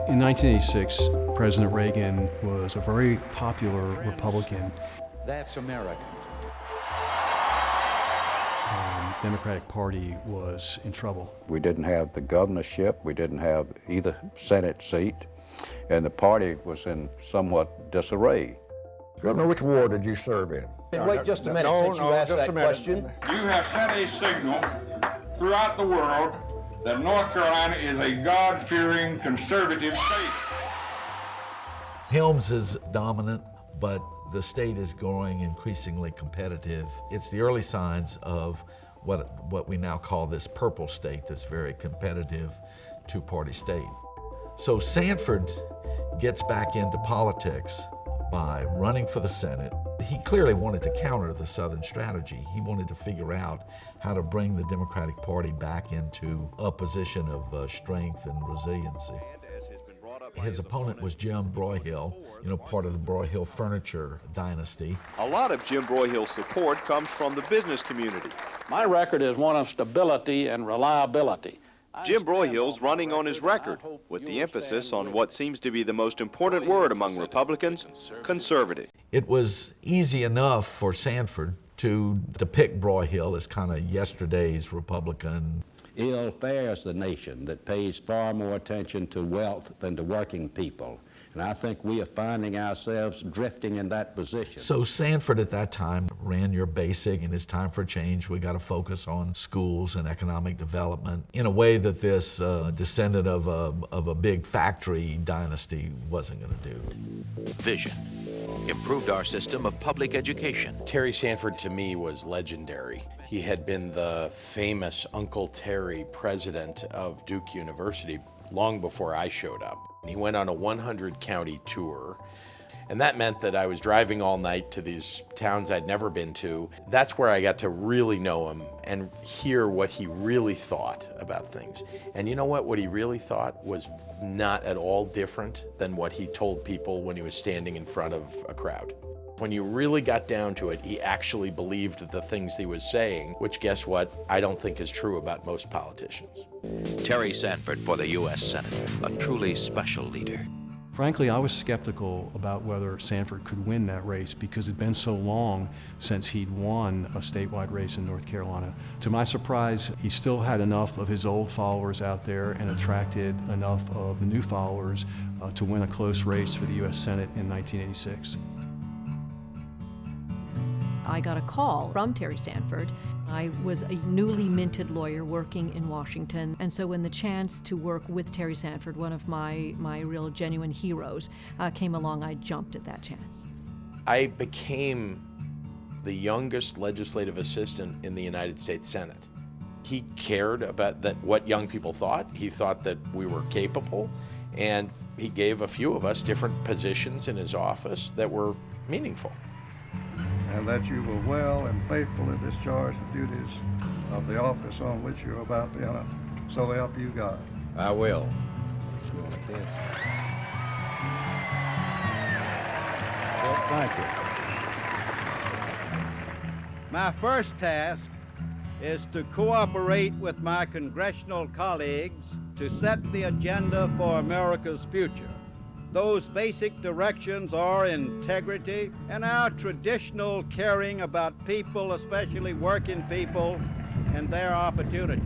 In 1986, President Reagan was a very popular Republican. That's America. Democratic Party was in trouble. We didn't have the governorship, we didn't have either Senate seat, and the party was in somewhat disarray. Governor, which war did you serve in? Wait just a minute since you asked that question. You have sent a signal throughout the world that North Carolina is a God-fearing conservative state. Helms is dominant, but the state is growing increasingly competitive. It's the early signs of what we now call this purple state, this very competitive two-party state. So Sanford gets back into politics by running for the Senate. He clearly wanted to counter the Southern strategy. He wanted to figure out how to bring the Democratic Party back into a position of strength and resiliency. His opponent was Jim Broyhill, part of the Broyhill furniture dynasty. A lot of Jim Broyhill's support comes from the business community. My record is one of stability and reliability. Jim Broyhill's running on his record, with the emphasis on what seems to be the most important word among Republicans, conservative. It was easy enough for Sanford to depict Broyhill as kind of yesterday's Republican. Ill fares the nation that pays far more attention to wealth than to working people. And I think we are finding ourselves drifting in that position. So Sanford at that time ran your basic, and it's time for change. We got to focus on schools and economic development in a way that this descendant of a big factory dynasty wasn't going to do. Vision improved our system of public education. Terry Sanford, to me, was legendary. He had been the famous Uncle Terry president of Duke University long before I showed up. He went on a 100-county tour, and that meant that I was driving all night to these towns I'd never been to. That's where I got to really know him and hear what he really thought about things. And you know what? What he really thought was not at all different than what he told people when he was standing in front of a crowd. When you really got down to it, he actually believed the things he was saying, which, guess what, I don't think is true about most politicians. Terry Sanford for the U.S. Senate, a truly special leader. Frankly, I was skeptical about whether Sanford could win that race because it'd been so long since he'd won a statewide race in North Carolina. To my surprise, he still had enough of his old followers out there and attracted enough of the new followers to win a close race for the U.S. Senate in 1986. I got a call from Terry Sanford. I was a newly minted lawyer working in Washington, and so when the chance to work with Terry Sanford, one of my real genuine heroes, came along, I jumped at that chance. I became the youngest legislative assistant in the United States Senate. He cared about what young people thought. He thought that we were capable, and he gave a few of us different positions in his office that were meaningful. And that you will well and faithfully discharge the duties of the office on which you're about to enter. So help you God. I will. Well, thank you. My first task is to cooperate with my congressional colleagues to set the agenda for America's future. Those basic directions are integrity and our traditional caring about people, especially working people, and their opportunities.